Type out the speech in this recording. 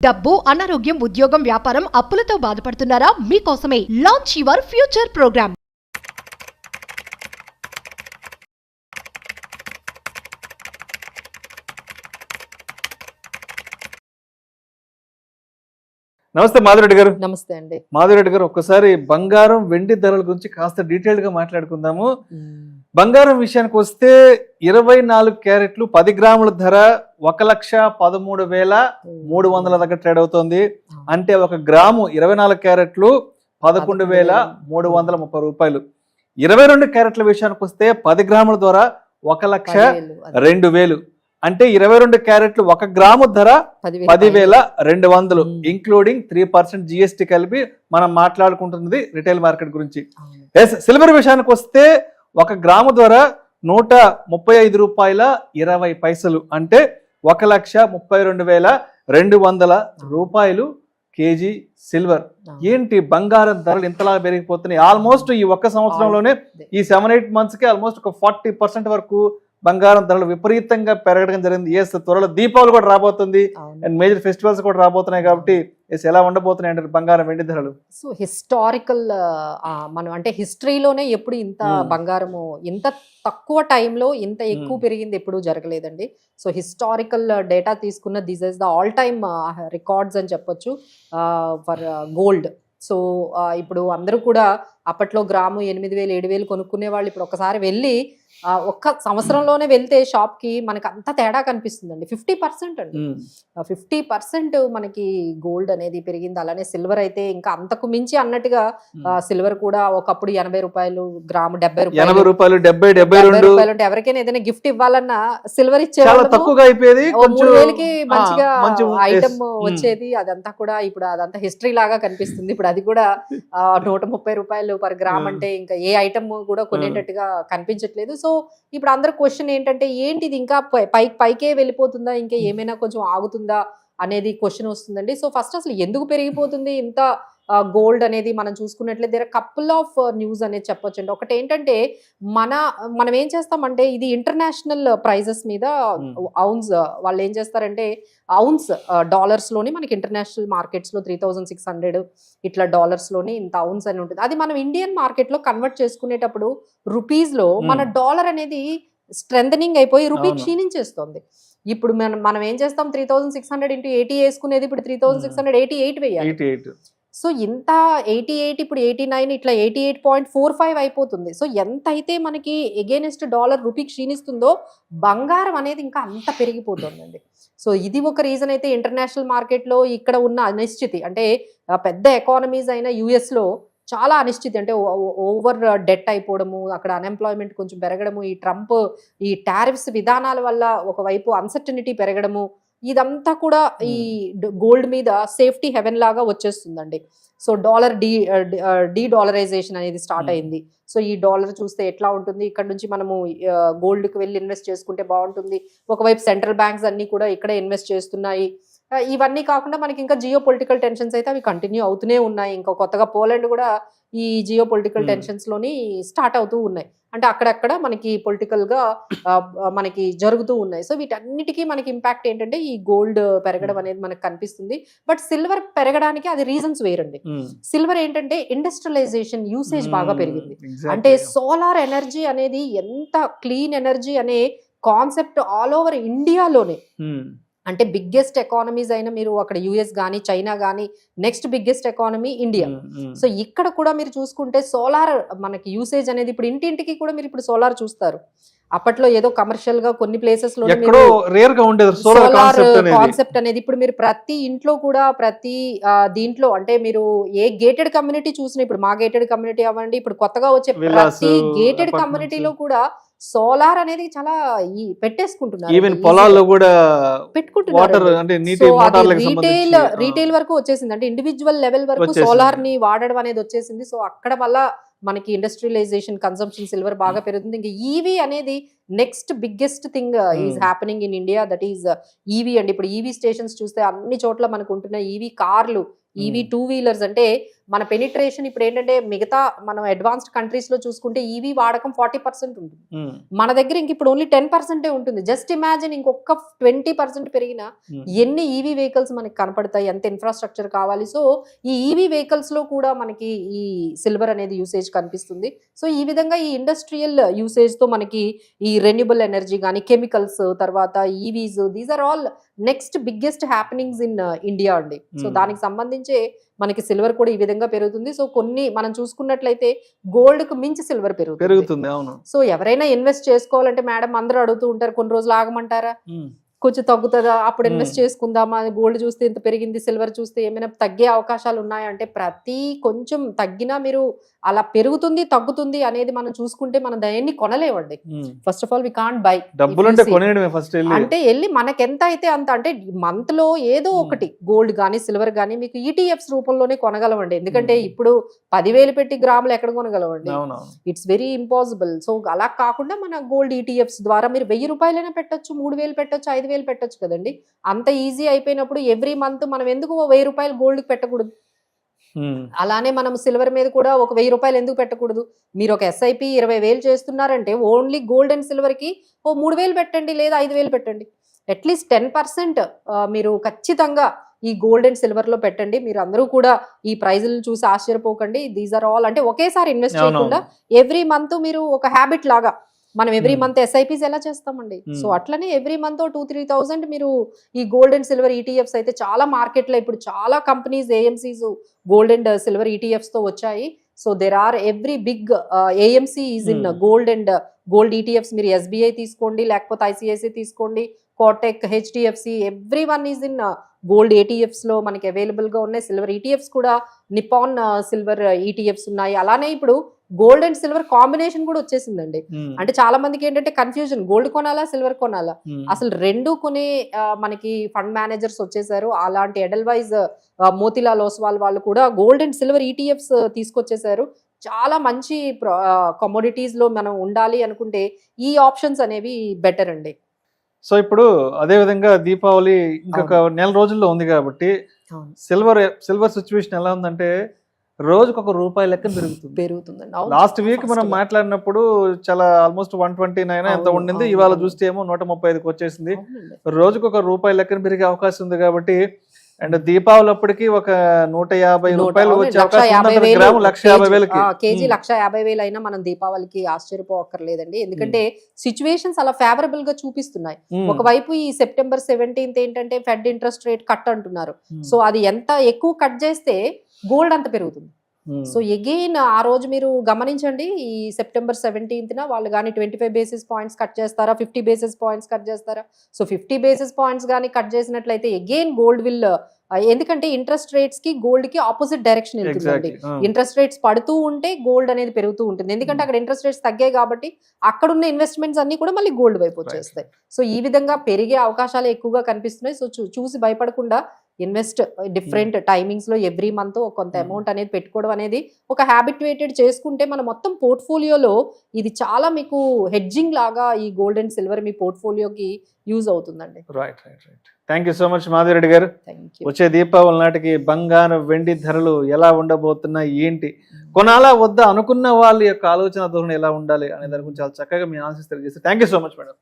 డబ్బు, అనారోగ్యం, ఉద్యోగం, వ్యాపారం, అప్పులతో బాధపడుతున్నారా? మీకోసమే లాంచ్ యువర్ ఫ్యూచర్ ప్రోగ్రామ్. నమస్తే మాధురెడ్డి గారు. నమస్తే అండి. మాధురెడ్డి గారు, ఒక్కసారి బంగారం వెండి ధరల గురించి కాస్త డీటెయిల్డ్ గా మాట్లాడుకుందాము. బంగారం విషయానికి వస్తే 24 క్యారెట్లు 10 గ్రాముల ధర 1,13,300 దగ్గర ట్రేడ్ అవుతోంది. అంటే ఒక గ్రాము 24 క్యారెట్లు 11,330 రూపాయలు. 22 క్యారెట్ల విషయానికి వస్తే 10 గ్రాముల ద్వారా 1,02,000. అంటే 22 క్యారెట్లు 1 గ్రాము ధర 10,200, ఇంక్లూడింగ్ 3% జిఎస్టీ కలిపి మనం మాట్లాడుకుంటున్నది రిటైల్ మార్కెట్ గురించి. సిల్వర్ విషయానికి వస్తే 1 గ్రాము ధర 135 రూపాయల 20 పైసలు. అంటే 1,32,200 రూపాయలు కేజీ సిల్వర్. ఏంటి బంగారం ధరలు ఇంతలా పెరిగిపోతున్నాయి? ఆల్మోస్ట్ ఈ ఒక్క సంవత్సరంలోనే ఈ 7-8 మంత్స్ కి ఆల్మోస్ట్ ఒక 40% వరకు బంగారం ధరలు విపరీతంగా పెరగడం జరిగింది. త్వరలో దీపావళి కూడా రాబోతుంది అండ్ మేజర్ ఫెస్టివల్స్ కూడా రాబోతున్నాయి కాబట్టి ఎలా ఉండబోతున్నాయి అంటారు బంగారం వెండి ధరలు? సో హిస్టారికల్ మనం అంటే హిస్టరీలోనే ఎప్పుడు ఇంత బంగారము ఇంత తక్కువ టైంలో ఇంత ఎక్కువ పెరిగింది ఎప్పుడు జరగలేదండి. సో హిస్టారికల్ డేటా తీసుకున్న this is the all time records అని చెప్పొచ్చు ఫర్ గోల్డ్. సో ఇప్పుడు అందరూ కూడా అప్పట్లో గ్రాము 8,000-7,000 కొనుక్కునే వాళ్ళు ఇప్పుడు ఒకసారి వెళ్ళి ఒక్క సంవత్సరంలోనే వెళ్తే షాప్ కి మనకి అంత తేడా కనిపిస్తుందండి. 50% అండి, 50% మనకి గోల్డ్ అనేది పెరిగింది. అలానే సిల్వర్ అయితే ఇంకా అంతకు మించి అన్నట్టుగా సిల్వర్ కూడా ఒకప్పుడు 80 రూపాయలు గ్రాము, 70 రూపాయలు, 70 రూపాయలు అంటే ఎవరికైనా ఏదైనా గిఫ్ట్ ఇవ్వాలన్నా సిల్వర్ ఇచ్చేవాళ్ళు. 3,000కి మంచిగా ఐటమ్ వచ్చేది. అదంతా కూడా ఇప్పుడు అదంతా హిస్టరీ లాగా కనిపిస్తుంది. ఇప్పుడు అది కూడా 130 రూపాయలు పర్ గ్రామ్ అంటే ఇంకా ఏ ఐటమ్ కూడా కొనేటట్టుగా కనిపించట్లేదు. సో ఇప్పుడు అందరు క్వశ్చన్ ఏంటంటే ఏంటిది ఇంకా పైకే వెళ్ళిపోతుందా, ఇంకా ఏమైనా కొంచెం ఆగుతుందా అనేది క్వశ్చన్ వస్తుందండి. సో ఫస్ట్ అసలు ఎందుకు పెరిగిపోతుంది ఇంత గోల్డ్ అనేది మనం చూసుకున్నట్లయితే దేర్ కపుల్ ఆఫ్ న్యూస్ అనేది చెప్పొచ్చు అండి. ఒకటి ఏంటంటే మనం ఏం చేస్తామంటే ఇది ఇంటర్నేషనల్ ప్రైజెస్ మీద ఔన్స్ వాళ్ళు ఏం చేస్తారంటే ఔన్స్ డాలర్స్ లోని మనకి ఇంటర్నేషనల్ మార్కెట్స్ లో 3,600 ఇట్లా డాలర్స్ లోని ఇంత ఔన్స్ అని ఉంటుంది. అది మనం ఇండియన్ మార్కెట్ లో కన్వర్ట్ చేసుకునేటప్పుడు రూపీస్ లో మన డాలర్ అనేది స్ట్రెంథనింగ్ అయిపోయి రూపీ క్షీణించేస్తుంది. ఇప్పుడు మనం ఏం చేస్తాం 3,600 into 80 వేసుకునేది ఇప్పుడు 3,688 వేయాలి. సో ఇంత 88 ఇప్పుడు 89 ఇట్లా 88.45 అయిపోతుంది. సో ఎంత అయితే మనకి ఎగైనెస్ట్ డాలర్ రూపీ క్షీణిస్తుందో బంగారం అనేది ఇంకా అంత పెరిగిపోతుందండి. సో ఇది ఒక రీజన్ అయితే ఇంటర్నేషనల్ మార్కెట్లో ఇక్కడ ఉన్న అనిశ్చితి అంటే పెద్ద ఎకానమీస్ అయిన US లో చాలా అనిశ్చితి అంటే ఓవర్ డెట్ అయిపోవడము, అక్కడ అన్ఎంప్లాయ్మెంట్ కొంచెం పెరగడము, ఈ ట్రంప్ ఈ టారిఫ్స్ విధానాల వల్ల ఒకవైపు అన్సర్టనిటీ పెరగడము, ఇదంతా కూడా ఈ గోల్డ్ మీద సేఫ్టీ హెవెన్ లాగా వచ్చేస్తుందండి. సో డాలర్ డీ డాలరైజేషన్ అనేది స్టార్ట్ అయింది. సో ఈ డాలర్ చూస్తే ఎట్లా ఉంటుంది, ఇక్కడ నుంచి మనము గోల్డ్కి వెళ్ళి ఇన్వెస్ట్ చేసుకుంటే బాగుంటుంది. ఒకవైపు సెంట్రల్ బ్యాంక్స్ అన్ని కూడా ఇక్కడే ఇన్వెస్ట్ చేస్తున్నాయి. ఇవన్నీ కాకుండా మనకి ఇంకా జియో పొలిటికల్ టెన్షన్స్ అయితే అవి కంటిన్యూ అవుతూనే ఉన్నాయి. ఇంకా కొత్తగా పోలాండ్ కూడా ఈ జియో పొలిటికల్ టెన్షన్స్ లోని స్టార్ట్ అవుతూ ఉన్నాయి. అంటే అక్కడక్కడ మనకి పొలిటికల్ గా మనకి జరుగుతూ ఉన్నాయి. సో వీటన్నిటికీ మనకి ఇంపాక్ట్ ఏంటంటే ఈ గోల్డ్ పెరగడం అనేది మనకు కనిపిస్తుంది. బట్ సిల్వర్ పెరగడానికి అది రీజన్స్ వేరండి. సిల్వర్ ఏంటంటే ఇండస్ట్రియలైజేషన్ యూసేజ్ బాగా పెరిగింది. అంటే సోలార్ ఎనర్జీ అనేది ఎంత క్లీన్ ఎనర్జీ అనే కాన్సెప్ట్ ఆల్ ఓవర్ ఇండియాలోనే అంటే బిగ్గెస్ట్ ఎకానమీస్ అయినా మీరు అక్కడ US కానీ చైనా కానీ next biggest economy India. So ఇక్కడ కూడా మీరు చూసుకుంటే సోలార్ మనకి యూసేజ్ అనేది ఇప్పుడు ఇంటింటికి కూడా మీరు ఇప్పుడు సోలార్ చూస్తారు. అప్పట్లో ఏదో కమర్షియల్ గా కొన్ని ప్లేసెస్ లో సోలార్ కాన్సెప్ట్ అనేది ఇప్పుడు మీరు ప్రతి ఇంట్లో కూడా ప్రతి దీంట్లో అంటే మీరు ఏ గేటెడ్ కమ్యూనిటీ చూసినా ఇప్పుడు మా గేటెడ్ కమ్యూనిటీ అవ్వండి, ఇప్పుడు కొత్తగా వచ్చే ప్రతి గేటెడ్ కమ్యూనిటీలో కూడా సోలార్ అనేది చాలా పెట్టేసుకుంటున్నారు. రీటైల్ వరకు వచ్చేసింది. అంటే ఇండివిజువల్ లెవెల్ వరకు సోలార్ ని వాడడం అనేది వచ్చేసింది. సో అక్కడ వల్ల మనకి ఇండస్ట్రియలైజేషన్ కన్సంప్షన్ సిల్వర్ బాగా పెరుగుతుంది. ఇంకా ఈవీ అనేది next biggest thing is happening in India, that is EV అండి. ఇప్పుడు ఈవీ స్టేషన్స్ చూస్తే అన్ని చోట్ల మనకు ఉంటున్న ఈవీ కార్లు, ఈవీ 2 వీలర్స్. అంటే మన పెనిట్రేషన్ ఇప్పుడు ఏంటంటే మిగతా మనం అడ్వాన్స్డ్ కంట్రీస్ లో చూసుకుంటే ఈవీ వాడకం 40% ఉంటుంది, మన దగ్గర ఇంక ఇప్పుడు ఓన్లీ 10% ఉంటుంది. జస్ట్ ఇమాజిన్ ఇంకొక 20% పెరిగినా ఎన్ని ఈవీ వెహికల్స్ మనకి కనపడతాయి, ఎంత ఇన్ఫ్రాస్ట్రక్చర్ కావాలి. సో ఈ ఈవీ వెహికల్స్ లో కూడా మనకి ఈ సిల్వర్ అనేది యూసేజ్ కనిపిస్తుంది. సో ఈ విధంగా ఈ ఇండస్ట్రియల్ యూసేజ్ తో మనకి ఈ రెన్యూబుల్ ఎనర్జీ కానీ, కెమికల్స్, తర్వాత EVs, these are all next biggest happenings in India అండి. సో దానికి సంబంధించి మనకి సిల్వర్ కూడా ఈ విధంగా పెరుగుతుంది. సో కొన్ని మనం చూసుకున్నట్లయితే గోల్డ్ కు మించి సిల్వర్ పెరుగుతుంది. అవును. సో ఎవరైనా ఇన్వెస్ట్ చేసుకోవాలంటే మేడం అందరూ అడుగుతూ ఉంటారు, కొన్ని రోజులు ఆగమంటారా, కొంచెం తగ్గుతుందా, అప్పుడు ఇన్వెస్ట్ చేసుకుందామా, గోల్డ్ చూస్తే ఇంత పెరిగింది, సిల్వర్ చూస్తే ఏమైనా తగ్గే అవకాశాలు ఉన్నాయా అంటే ప్రతి కొంచెం తగ్గినా మీరు అలా పెరుగుతుంది తగ్గుతుంది అనేది మనం చూసుకుంటే మనం దాన్ని కొనలేవండి. First of all we can't buy. అంటే వెళ్ళి మనకి ఎంత అయితే అంత, అంటే మంత్ లో ఏదో ఒకటి గోల్డ్ గానీ సిల్వర్ గానీ మీకు ఈటీఎఫ్స్ రూపంలోనే కొనగలవండి. ఎందుకంటే ఇప్పుడు 10,000 పెట్టి గ్రాములు ఎక్కడ కొనగలవండి, ఇట్స్ వెరీ ఇంపాసిబుల్. సో అలా కాకుండా మన గోల్డ్ ఈటీఎఫ్స్ ద్వారా మీరు 1,000 రూపాయలైనా పెట్టొచ్చు, 3,000 పెట్టొచ్చు, 5,000 పెట్టొచ్చు కదండి. అంత ఈజీ అయిపోయినప్పుడు ఎవ్రీ మంత్ మనం ఎందుకు 1,000 రూపాయలు గోల్డ్ పెట్టకూడదు? అలానే మనం సిల్వర్ మీద కూడా ఒక 1,000 రూపాయలు ఎందుకు పెట్టకూడదు? మీరు ఒక ఎస్ఐపి 20,000 చేస్తున్నారంటే ఓన్లీ గోల్డ్ అండ్ సిల్వర్ కి 3,000 పెట్టండి, లేదా 5,000 పెట్టండి. అట్లీస్ట్ 10% మీరు ఖచ్చితంగా ఈ గోల్డ్ అండ్ సిల్వర్ లో పెట్టండి. మీరు అందరూ కూడా ఈ ప్రైజులను చూసి ఆశ్చర్యపోకండి. దీస్ ఆర్ ఆల్ అంటే ఒకేసారి ఇన్వెస్ట్ చేయకుండా ఎవ్రీ మంత్ మీరు ఒక హ్యాబిట్ లాగా, మనం ఎవ్రీ మంత్ ఎస్ఐపీస్ ఎలా చేస్తామండి, సో అట్లనే ఎవ్రీ మంత్ 2-3,000 మీరు ఈ గోల్డ్ అండ్ సిల్వర్ ఈటీఎఫ్స్ అయితే చాలా మార్కెట్ లో ఇప్పుడు చాలా companies AMCs gold and silver ETFs తో వచ్చాయి. So there are every big AMC is in gold and gold ETFs. మీరు ఎస్బీఐ తీసుకోండి, లేకపోతే ఐసిఐసి తీసుకోండి, Kotak, HDFC, every one is in gold ETFs లో మనకి అవైలబుల్ గా ఉన్నాయి. సిల్వర్ ఈటీఎఫ్స్ కూడా నిపాన్ సిల్వర్ ఈటీఎఫ్స్ ఉన్నాయి. అలానే ఇప్పుడు గోల్డ్ అండ్ సిల్వర్ కాంబినేషన్ కూడా వచ్చేసిందండి. అంటే చాలా మందికి ఏంటంటే కన్ఫ్యూజన్, గోల్డ్ కొనాలా సిల్వర్ కొనాలా, అసలు రెండు కొనే మనకి ఫండ్ మేనేజర్స్ వచ్చేసారు. అలాంటి ఎడల్వైజ్ మోతిలాల్ ఓస్వాల్ వాళ్ళు కూడా గోల్డ్ అండ్ సిల్వర్ ఈటీఎఫ్స్ తీసుకొచ్చేసారు. చాలా మంచి కమోడిటీస్ లో మనం ఉండాలి అనుకుంటే ఈ ఆప్షన్స్ అనేవి బెటర్ అండి. సో ఇప్పుడు అదే విధంగా దీపావళి ఇంకొక నెల రోజుల్లో ఉంది కాబట్టి సిల్వర్ సిచ్యువేషన్ ఎలా ఉందంటే రోజుకు ₹1 లెక్క పెరుగుతుందండి. లాస్ట్ వీక్ మనం మాట్లాడినప్పుడు చాలా ఆల్మోస్ట్ 129 ఎంత ఉండింది, ఇవాళ చూస్తే ఏమో 135కి వచ్చేసింది. రోజుకు ₹1 లెక్కన పెరిగే అవకాశం ఉంది కాబట్టి, అండ్ దీపావళి అప్పటికి ఒక ₹150 వచ్చే అవకాశం, గ్రాము 150,000 కేజీ 150,000 అయినా మనం దీపావళికి ఆశ్చర్యపోక్కర్లేదండి. ఎందుకంటే సిచ్యువేషన్స్ అలా ఫేవరబుల్ గా చూపిస్తున్నాయి. ఒకవైపు ఈ September 17th ఏంటంటే ఫెడ్ ఇంట్రెస్ట్ రేట్ కట్ అంటున్నారు. సో అది ఎంత ఎక్కువ కట్ చేస్తే గోల్డ్ అంత పెరుగుతుంది. సో అగైన్ ఆ రోజు మీరు గమనించండి, ఈ September 17th వాళ్ళు కానీ 25 basis points కట్ చేస్తారా, 50 basis points కట్ చేస్తారా? సో 50 basis points కానీ కట్ చేసినట్లయితే అగైన్ గోల్డ్ విల్, ఎందుకంటే ఇంట్రెస్ట్ రేట్స్ కి గోల్డ్ కి ఆపోజిట్ డైరెక్షన్ వెళ్తుందండి. ఇంట్రెస్ట్ రేట్స్ పడుతూ ఉంటే గోల్డ్ అనేది పెరుగుతూ ఉంటుంది. ఎందుకంటే అక్కడ ఇంట్రెస్ట్ రేట్స్ తగ్గాయి కాబట్టి అక్కడ ఉన్న ఇన్వెస్ట్మెంట్స్ అన్ని కూడా మళ్ళీ గోల్డ్ వైపు వచ్చేస్తాయి. సో ఈ విధంగా పెరిగే అవకాశాలు ఎక్కువగా కనిపిస్తున్నాయి. సో చూసి భయపడకుండా ఇన్వెస్ట్ డిఫరెంట్ టైమింగ్స్ లో ఎవ్రీ మంత్ కొంత అమౌంట్ అనేది పెట్టుకోవడం అనేది ఒక హ్యాబిట్యుయేటెడ్ చేసుకుంటే మన మొత్తం పోర్ట్ఫోలియోలో ఇది చాలా మీకు హెడ్జింగ్ లాగా ఈ గోల్డ్ అండ్ సిల్వర్ మీ పోర్ట్ఫోలియోకి యూజ్ అవుతుందండి. Right. Thank you so much Madhavi Reddy గారు. వచ్చే దీపావళి నాటికి బంగారం వెండి ధరలు ఎలా ఉండబోతున్నాయి, ఏంటి కొనాలా వద్దా అనుకున్న వాళ్ళ యొక్క ఆలోచన ధోరణి ఎలా ఉండాలి అనే దాని గురించి చాలా చక్కగా మీ ఆన్సర్స్ తెలియజేస్తారు. Thank you so much madam.